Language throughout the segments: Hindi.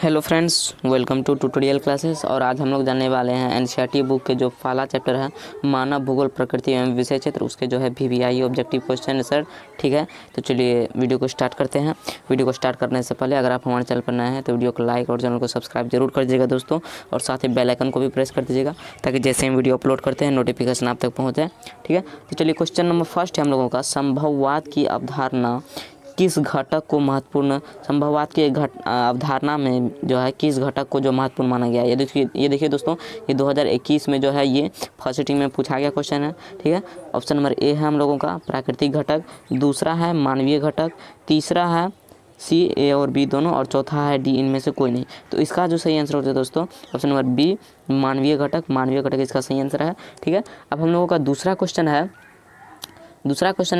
Hello friends, welcome to tutorial classes. और आज हम लोग जानने वाले हैं एनसीईआरटी बुक के जो पहला चैप्टर है मानव भूगोल प्रकृति एवं विषय क्षेत्र, उसके जो है वीवीआई ऑब्जेक्टिव क्वेश्चन है सर। ठीक है, तो चलिए वीडियो को स्टार्ट करते हैं। वीडियो को स्टार्ट करने से पहले अगर आप हमारे चैनल पर नए हैं तो वीडियो को लाइक और चैनल को सब्सक्राइब जरूर कर दीजिएगा दोस्तों, और साथ ही बेल आइकन को भी प्रेस कर दीजिएगा ताकि जैसे हम वीडियो अपलोड करते हैं नोटिफिकेशन आप तक पहुँच जाए। ठीक है, तो चलिए क्वेश्चन नंबर फर्स्ट है हम लोगों का, संभववाद की अवधारणा किस घटक को महत्वपूर्ण, संभववाद की अवधारणा में जो है किस घटक को जो महत्वपूर्ण माना गया है। ये देखिए दोस्तों, ये 2021 में जो है ये फर्स्ट सिटिंग में पूछा गया क्वेश्चन है। ठीक है, ऑप्शन नंबर ए है हम लोगों का प्राकृतिक घटक, दूसरा है मानवीय घटक, तीसरा है सी ए और बी दोनों, और चौथा है डी इनमें से कोई नहीं। तो इसका जो सही आंसर होता है दोस्तों ऑप्शन नंबर बी मानवीय घटक इसका सही आंसर है। ठीक है, अब हम लोगों का दूसरा क्वेश्चन है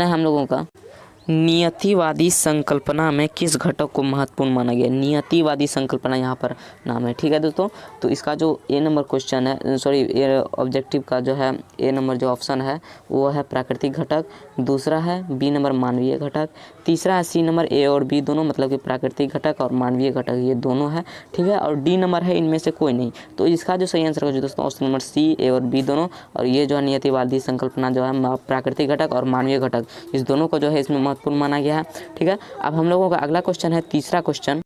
हम लोगों का, नियतिवादी संकल्पना में किस घटक को महत्वपूर्ण माना गया। नियतिवादी संकल्पना यहाँ पर नाम है। ठीक है दोस्तों, तो इसका जो ए नंबर क्वेश्चन है, ए ऑब्जेक्टिव का जो है ए नंबर जो ऑप्शन है वो है प्राकृतिक घटक, दूसरा है बी नंबर मानवीय घटक, तीसरा है सी नंबर ए और बी दोनों, मतलब कि प्राकृतिक घटक और मानवीय घटक ये दोनों है। ठीक है, और डी नंबर है इनमें से कोई नहीं। तो इसका जो सही आंसर होगा दोस्तों ऑप्शन नंबर सी ए और बी दोनों, और ये जो है नियतिवादी संकल्पना जो है प्राकृतिक घटक और मानवीय घटक इस दोनों को जो है इसमें महत्वपूर्ण माना गया है। ठीक है, अब हम लोगों का अगला क्वेश्चन है, तीसरा क्वेश्चन,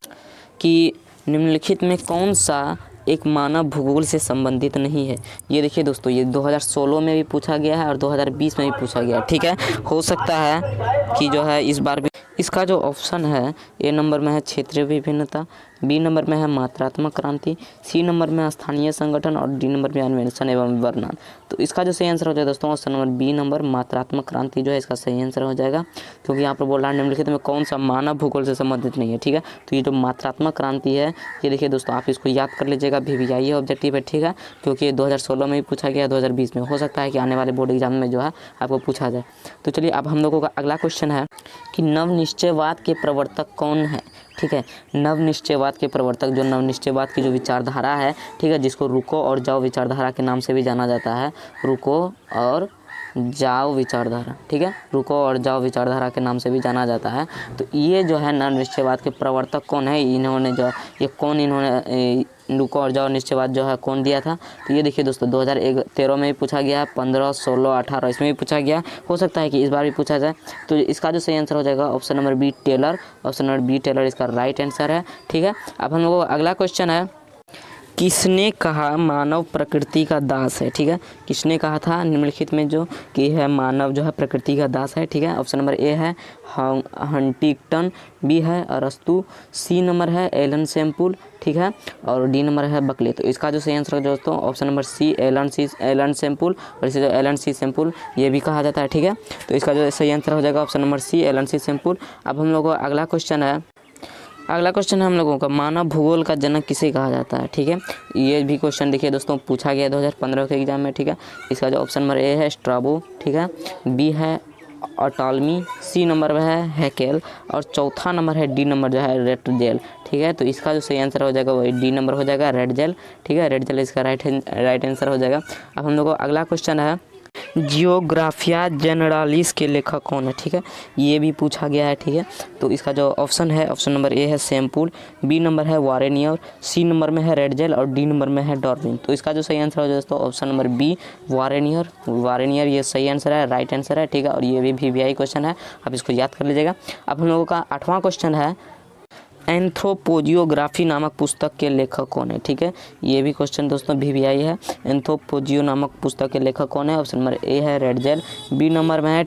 कि निम्नलिखित में कौन सा एक मानव भूगोल से संबंधित नहीं है। ये देखिए दोस्तों, ये 2016 में भी पूछा गया है और 2020 में भी पूछा गया है। ठीक है, हो सकता है कि जो है इस बार भी। इसका जो ऑप्शन है ए नंबर में है क्षेत्रीय विभिन्नता, बी नंबर में है मात्रात्मक क्रांति, सी नंबर में स्थानीय संगठन, और डी नंबर में अन्वेषण एवं वर्णन। तो इसका जो सही आंसर हो जाएगा दोस्तों ऑप्शन नंबर बी नंबर मात्रात्मक क्रांति जो है इसका सही आंसर हो जाएगा, क्योंकि यहाँ पर बोल रहा है निम्नलिखित में कौन सा मानव भूगोल से संबंधित नहीं है। ठीक है, तो ये जो मात्रात्मक क्रांति है ये देखिए दोस्तों, आप इसको याद कर लीजिएगा, वीवीआई ऑब्जेक्टिव है। ठीक है, क्योंकि 2016 में भी पूछा गया, 2020 में हो सकता है कि आने वाले बोर्ड एग्जाम में जो है आपको पूछा जाए। तो चलिए अब हम लोगों का अगला क्वेश्चन है कि नवनिश्चयवाद के प्रवर्तक कौन है। ठीक है, नवनिश्चयवाद के प्रवर्तक, जो नवनिश्चयवाद की जो विचारधारा है, ठीक है, जिसको रुको और जाओ विचारधारा के नाम से भी जाना जाता है, रुको और जाओ विचारधारा। ठीक है, रुको और जाओ विचारधारा के नाम से भी जाना जाता है। तो ये जो है नवनिश्चयवाद के प्रवर्तक कौन है, इन्होंने रुको और जाओ निश्चयवाद जो है कौन दिया था। तो ये देखिए दोस्तों 2013 में भी पूछा गया, 15, 16, 18 इसमें भी पूछा गया, हो सकता है कि इस बार भी पूछा जाए। तो इसका जो सही आंसर हो जाएगा option number B Taylor, option number B Taylor इसका राइट आंसर है। ठीक है, अब हम लोगों का अगला क्वेश्चन है, किसने कहा मानव प्रकृति का दास है। ठीक है, किसने कहा था निम्नलिखित में जो कि है मानव जो है प्रकृति का दास है। ठीक है, ऑप्शन नंबर ए है हंटिंगटन, बी है अरस्तु, सी नंबर है एलन सैम्पुल, ठीक है, और डी नंबर है बकले। तो इसका जो सही आंसर है दोस्तों option number C Ellen Semple, और इसे जो एलन सी सैम्पुल ये भी कहा जाता है। ठीक है, तो इसका जो सही आंसर हो जाएगा ऑप्शन नंबर सी एलन सी सैम्पुल। अब हम लोगों का अगला क्वेश्चन है हम लोगों का, मानव भूगोल का जनक किसे कहा जाता है। ठीक है, ये भी क्वेश्चन देखिए दोस्तों पूछा गया 2015 के एग्जाम में। ठीक है, इसका जो ऑप्शन नंबर ए है स्ट्राबो, ठीक है, बी है ऑटोलमी, सी नंबर में है हैकेल, और चौथा नंबर है डी नंबर जो है रेड जेल। ठीक है, तो इसका जो सही आंसर हो जाएगा वही डी नंबर हो जाएगा रेड जेल। ठीक है, रेड जेल इसका राइट आंसर हो जाएगा। अब हम लोग को अगला क्वेश्चन है, जियोग्राफिया जनरालिस के लेखक कौन है। ठीक है, ये भी पूछा गया है। ठीक है, तो इसका जो ऑप्शन है ऑप्शन नंबर ए है सैम्पुल, बी नंबर है वारेनियर, सी नंबर में है रेडजेल, और डी नंबर में है डार्विन। तो इसका जो सही आंसर हो दोस्तों ऑप्शन नंबर बी वारेनियर ये सही आंसर है, राइट आंसर है। ठीक है, और ये भी वीवीआई क्वेश्चन है, आप इसको याद कर लीजिएगा। अब हम लोगों का 8वां क्वेश्चन है, एंथ्रोपोजियोग्राफी नामक पुस्तक के लेखक कौन है। ठीक है, ये भी क्वेश्चन दोस्तों वीवीआई है, एंथ्रोपोजियो नामक पुस्तक के लेखक कौन है। ऑप्शन नंबर ए है रेडजेल, बी नंबर में है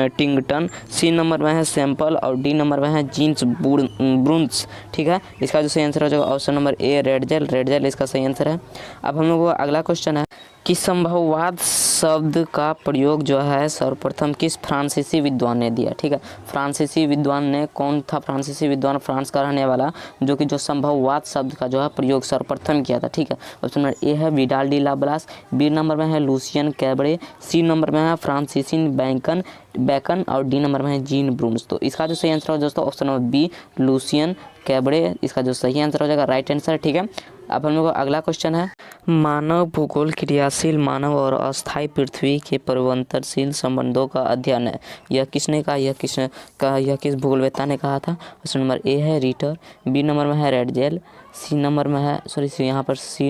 टिंगटन, सी नंबर में है सैंपल, और डी नंबर में है जीन्स ब्रूंस। ठीक है, इसका जो सही आंसर हो जाएगा ऑप्शन नंबर ए रेडजेल इसका सही आंसर है। अब हम लोगों का अगला क्वेश्चन है कि संभववाद शब्द का प्रयोग जो है सर्वप्रथम किस फ्रांसीसी विद्वान ने दिया। ठीक है, फ्रांसीसी विद्वान ने कौन था, फ्रांसीसी विद्वान फ्रांस का रहने वाला जो कि जो संभववाद शब्द का जो है प्रयोग सर्वप्रथम किया था। ठीक है, ऑप्शन नंबर ए है विडाल डी लाब्लास, बी नंबर में है लूसियन कैब्रे, सी नंबर में है फ्रांसिसिन बैकन, और डी नंबर में है जीन ब्रून्स। तो इसका जो सही आंसर हो दोस्तों ऑप्शन नंबर बी लूसियन कैब्रे इसका जो सही आंसर हो जाएगा, राइट आंसर। ठीक है, अब हम लोग का अगला क्वेश्चन है, मानव भूगोल क्रियाशील मानव और अस्थायी पृथ्वी के परिवर्तनशील संबंधों का अध्ययन है। यह किसने कहा, यह किस भूगोलवेत्ता ने कहा था। ऑप्शन नंबर ए है रीटर, बी नंबर में है रेडजेल, सी नंबर में है यहाँ पर सी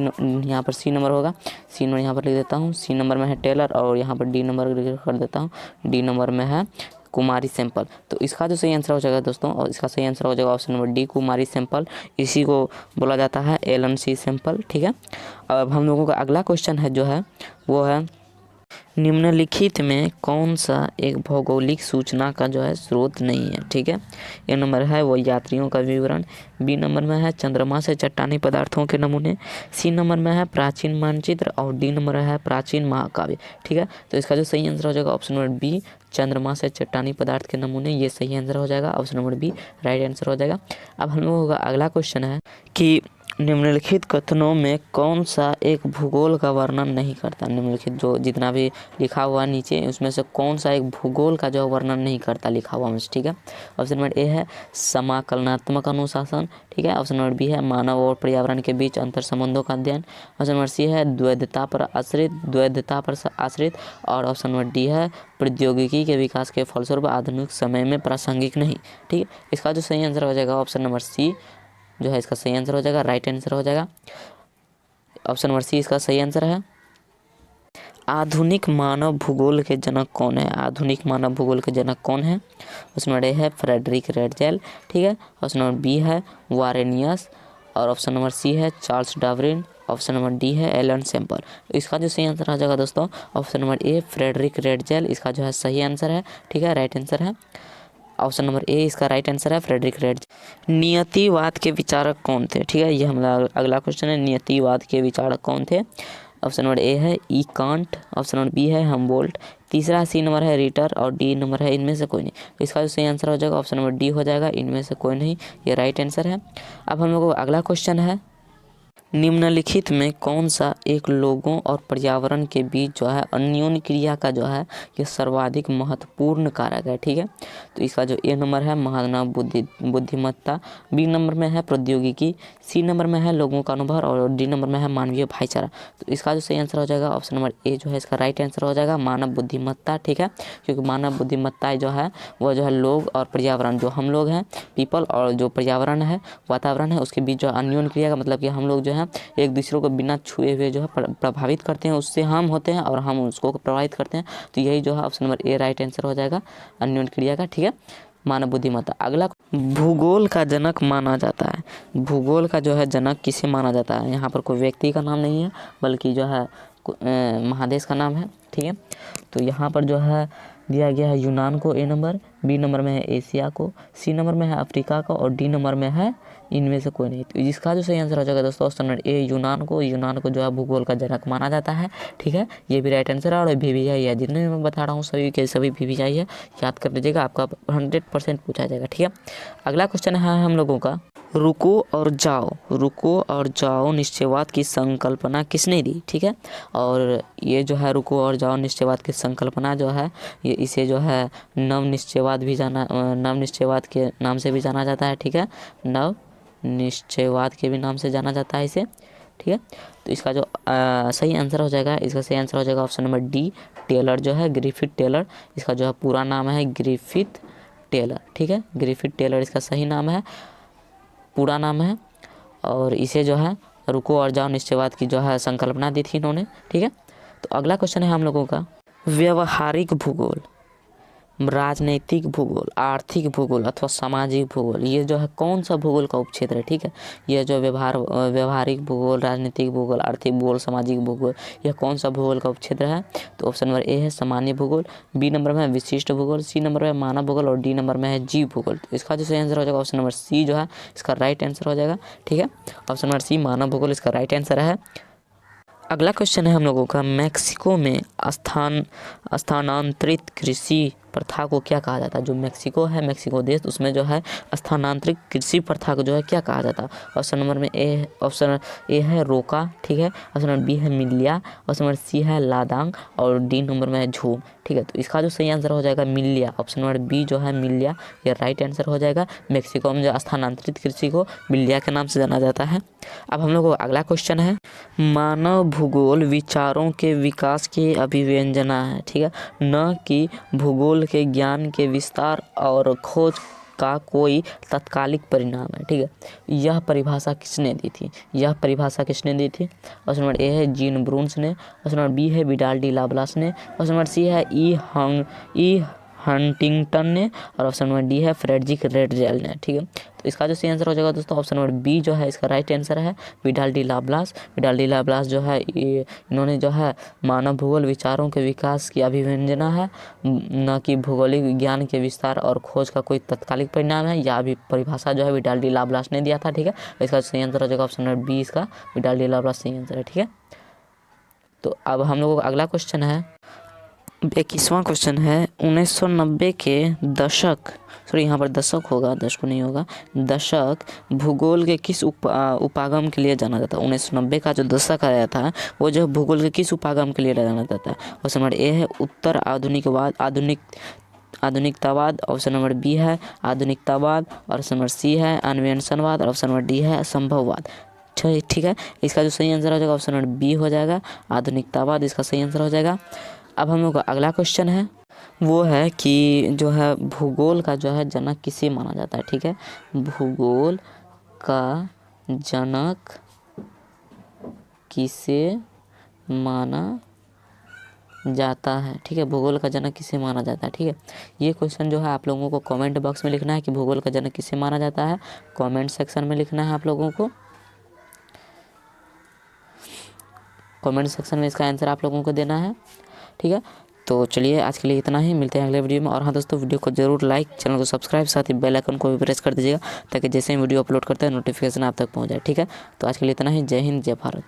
नंबर होगा, सी नंबर यहाँ पर लिख देता हूँ, सी नंबर में है टेलर और यहाँ पर डी नंबर कर देता हूँ, डी नंबर में है कुमारी सैंपल। तो इसका जो सही आंसर हो जाएगा दोस्तों, और इसका सही आंसर हो जाएगा ऑप्शन नंबर डी कुमारी सैंपल। इसी को बोला जाता है एलन सी सैंपल। ठीक है, अब हम लोगों का अगला क्वेश्चन है जो है वो है, निम्नलिखित में कौन सा एक भौगोलिक सूचना का जो है स्रोत नहीं है। ठीक है, ए नंबर है वो यात्रियों का विवरण, बी नंबर में है चंद्रमा से चट्टानी पदार्थों के नमूने, सी नंबर में है प्राचीन मानचित्र और डी नंबर है प्राचीन महाकाव्य। ठीक है, तो इसका जो सही आंसर हो जाएगा ऑप्शन नंबर बी चंद्रमा से चट्टानी पदार्थ के नमूने, ये सही आंसर हो जाएगा, option number B right answer हो जाएगा। अब हम लोगों का अगला क्वेश्चन है कि निम्नलिखित कथनों में कौन सा एक भूगोल का वर्णन नहीं करता। निम्नलिखित जो जितना भी लिखा हुआ नीचे उसमें से कौन सा एक भूगोल का जो वर्णन नहीं करता लिखा हुआ मुझे। ठीक है, ऑप्शन नंबर ए है समाकलनात्मक अनुशासन। ठीक है, ऑप्शन नंबर बी है मानव और पर्यावरण के बीच अंतर संबंधों का अध्ययन, ऑप्शन नंबर सी है द्वैधता पर आश्रित और ऑप्शन नंबर डी है प्रौद्योगिकी के विकास के फलस्वरूप आधुनिक समय में प्रासंगिक नहीं। ठीक है, इसका जो सही आंसर हो जाएगा ऑप्शन नंबर सी जो है इसका सही आंसर हो जाएगा, राइट आंसर हो जाएगा, ऑप्शन नंबर सी इसका सही आंसर है। आधुनिक मानव भूगोल के जनक कौन है, आधुनिक मानव भूगोल के जनक कौन है। ऑप्शन नंबर ए है फ्रेडरिक रेडजेल। ठीक है, ऑप्शन नंबर बी है वारेनियस और ऑप्शन नंबर सी है Charles Darwin, option number D है एलन सैंपल। इसका जो सही आंसर आ जाएगा दोस्तों option number A Friedrich Ratzel, इसका जो है सही आंसर है। ठीक है, राइट आंसर है, ऑप्शन नंबर ए इसका राइट आंसर है फ्रेडरिक रेडजेल। नियतिवाद के विचारक कौन थे। ठीक है, ये हमारा अगला क्वेश्चन है, नियतिवाद के विचारक कौन थे। ऑप्शन नंबर ए है ई कांट, ऑप्शन नंबर बी है हमबोल्ट, तीसरा सी नंबर है रीटर और डी नंबर है इनमें से कोई नहीं। तो इसका जो सही आंसर हो जाएगा ऑप्शन नंबर डी हो जाएगा, इनमें से कोई नहीं, ये राइट आंसर है। अब हम लोग को अगला क्वेश्चन है, निम्नलिखित में कौन सा एक लोगों और पर्यावरण के बीच जो है अन्योन्य क्रिया का जो है ये सर्वाधिक महत्वपूर्ण कारक है। ठीक है, तो इसका जो ए नंबर है मानव बुद्धिमत्ता, बी नंबर में है प्रौद्योगिकी, सी नंबर में है लोगों का अनुभव और डी नंबर में है मानवीय भाईचारा। तो इसका जो सही आंसर हो जाएगा ऑप्शन नंबर ए जो है इसका राइट आंसर हो जाएगा मानव बुद्धिमत्ता। ठीक है, क्योंकि मानव बुद्धिमत्ता जो है वो जो है लोग और पर्यावरण, जो हम लोग हैं पीपल और जो पर्यावरण है वातावरण है उसके बीच जो अन्योन्य क्रिया का मतलब कि हम लोग जो है एक दूसरे को बिना छुए हुए जो है प्रभावित करते हैं, उससे हम होते हैं और हम उसको प्रभावित करते हैं। तो यही जो है ऑप्शन नंबर ए राइट आंसर हो जाएगा अन्योन्य क्रिया का। ठीक है, मानव बुद्धिमत्ता। अगला भूगोल का जनक माना जाता है, भूगोल का जो है जनक किसे माना जाता है। यहाँ पर कोई व्यक्ति का नाम नहीं है बल्कि जो है महादेश का नाम है। ठीक है, तो यहाँ पर जो है दिया गया है यूनान को ए नंबर, बी नंबर में है एशिया को, सी नंबर में है अफ्रीका को और डी नंबर में है इनमें से कोई नहीं। तो इसका जो सही आंसर हो जाएगा दोस्तों ऑप्शन नंबर ए यूनान को जो है भूगोल का जनक माना जाता है। ठीक है, ये भी राइट आंसर है और VVI है, जितने मैं बता रहा हूँ सभी के सभी VVI है, याद कर लीजिएगा, आपका 100% पूछा जाएगा। ठीक है, अगला क्वेश्चन है हम लोगों का, रुको और जाओ निश्चयवाद की संकल्पना किसने दी। ठीक है, और ये जो है रुको और जाओ निश्चयवाद की संकल्पना जो है ये इसे जो है नव निश्चयवाद के नाम से भी जाना जाता है। ठीक है, नव निश्चयवाद के भी नाम से जाना जाता है इसे। ठीक है, तो इसका जो सही आंसर हो जाएगा, इसका सही आंसर हो जाएगा ऑप्शन नंबर डी टेलर जो है ग्रिफिथ टेलर, इसका जो है पूरा नाम है ग्रिफिथ टेलर। ठीक है, ग्रिफिथ टेलर इसका सही नाम है, पूरा नाम है, और इसे जो है रुको और जाओ निश्चयवाद की जो है संकल्पना दी थी इन्होंने। ठीक है, तो अगला क्वेश्चन है हम लोगों का, व्यवहारिक भूगोल, राजनीतिक भूगोल, आर्थिक भूगोल अथवा सामाजिक भूगोल, ये जो है कौन सा भूगोल का उपक्षेत्र है। ठीक है, यह जो व्यवहारिक भूगोल, राजनीतिक भूगोल, आर्थिक भूगोल, सामाजिक भूगोल, यह कौन सा भूगोल का उपक्षेत्र है। तो ऑप्शन नंबर ए है सामान्य भूगोल, बी नंबर में है विशिष्ट भूगोल, सी नंबर में मानव भूगोल और डी नंबर में है जीव भूगोल। तो इसका जो सही आंसर हो जाएगा ऑप्शन नंबर सी जो है इसका राइट आंसर हो जाएगा। ठीक है, ऑप्शन नंबर सी मानव भूगोल इसका राइट आंसर है। अगला क्वेश्चन है हम लोगों का, मैक्सिको में स्थानांतरित कृषि प्रथा को क्या कहा जाता है। जो मैक्सिको है, मैक्सिको देश, उसमें जो है स्थानांतरित कृषि प्रथा को जो है क्या कहा जाता है। ऑप्शन नंबर में ऑप्शन ए है रोका। ठीक है, ऑप्शन नंबर बी है मिलिया, ऑप्शन नंबर सी है लादांग और डी नंबर में है झूम। ठीक है। तो इसका जो सही आंसर हो जाएगा मिलिया, ऑप्शन नंबर बी जो है मिलिया, ये राइट आंसर हो जाएगा। मेक्सिको में जो स्थानांतरित कृषि को मिलिया के नाम से जाना जाता है। अब हम लोग को अगला क्वेश्चन है, मानव भूगोल विचारों के विकास की अभिव्यंजना है, ठीक है, न कि भूगोल के ज्ञान के विस्तार और खोज का कोई तत्कालिक परिणाम है, ठीक है। यह परिभाषा किसने दी थी, यह परिभाषा किसने दी थी? ऑप्शन नंबर ए है जीन ब्रून्स ने, ऑप्शन नंबर बी है विडाल डी लाप्लास ने, ऑप्शन नंबर सी है ई हंटिंगटन ने, और ऑप्शन नंबर डी है फ्रेडरिक रेडजेल ने, ठीक है। तो इसका जो सही आंसर हो जाएगा दोस्तों ऑप्शन नंबर बी जो है इसका राइट आंसर है, Vidal de Laplace. Vidal de Laplace जो है इन्होंने जो है मानव भूगोल विचारों के विकास की अभिव्यंजना है, न कि भौगोलिक विज्ञान के विस्तार और खोज का कोई तत्कालिक परिणाम है। यह भी परिभाषा जो है विडाल डी लाप्लास ने दिया था, ठीक है। इसका सही आंसर हो जाएगा ऑप्शन नंबर बी, इसका विडाल डी लाप्लास सही आंसर है, ठीक है। तो अब हम लोगों का अगला क्वेश्चन है, 21वां क्वेश्चन है, 1990 के दशक, सॉरी यहाँ पर दशक होगा, दशक नहीं होगा, दशक भूगोल के किस उपागम के लिए जाना जाता है? 1990 का जो दशक आया था वो जो भूगोल के किस उपागम के लिए जाना जाता है? ऑप्शन नंबर ए है उत्तर आधुनिकवाद, आधुनिकतावाद, ऑप्शन नंबर बी है आधुनिकतावाद, ऑप्शन नंबर सी है अन्वेषणवाद, और ऑप्शन नंबर डी है संभववाद, ठीक है। इसका जो सही आंसर हो जाएगा ऑप्शन नंबर बी हो जाएगा, आधुनिकतावाद इसका सही आंसर हो जाएगा। अब हम लोग का अगला क्वेश्चन है, वो है कि जो है भूगोल का जो है जनक किसे माना जाता है, ठीक है। भूगोल का जनक किसे माना जाता है, ठीक है, भूगोल का जनक किसे माना जाता है, ठीक है। ये क्वेश्चन जो है आप लोगों को कमेंट बॉक्स में लिखना है कि भूगोल का जनक किसे माना जाता है, कमेंट सेक्शन में लिखना है आप लोगों को, कमेंट सेक्शन में इसका आंसर आप लोगों को देना है, ठीक है। तो चलिए आज के लिए इतना ही, मिलते हैं अगले वीडियो में। और हाँ दोस्तों, वीडियो को जरूर लाइक, चैनल को सब्सक्राइब, साथ ही बेल आइकन को भी प्रेस कर दीजिएगा ताकि जैसे ही वीडियो अपलोड करते हैं नोटिफिकेशन आप तक पहुंच जाए, ठीक है। तो आज के लिए इतना ही, जय हिंद जय भारत।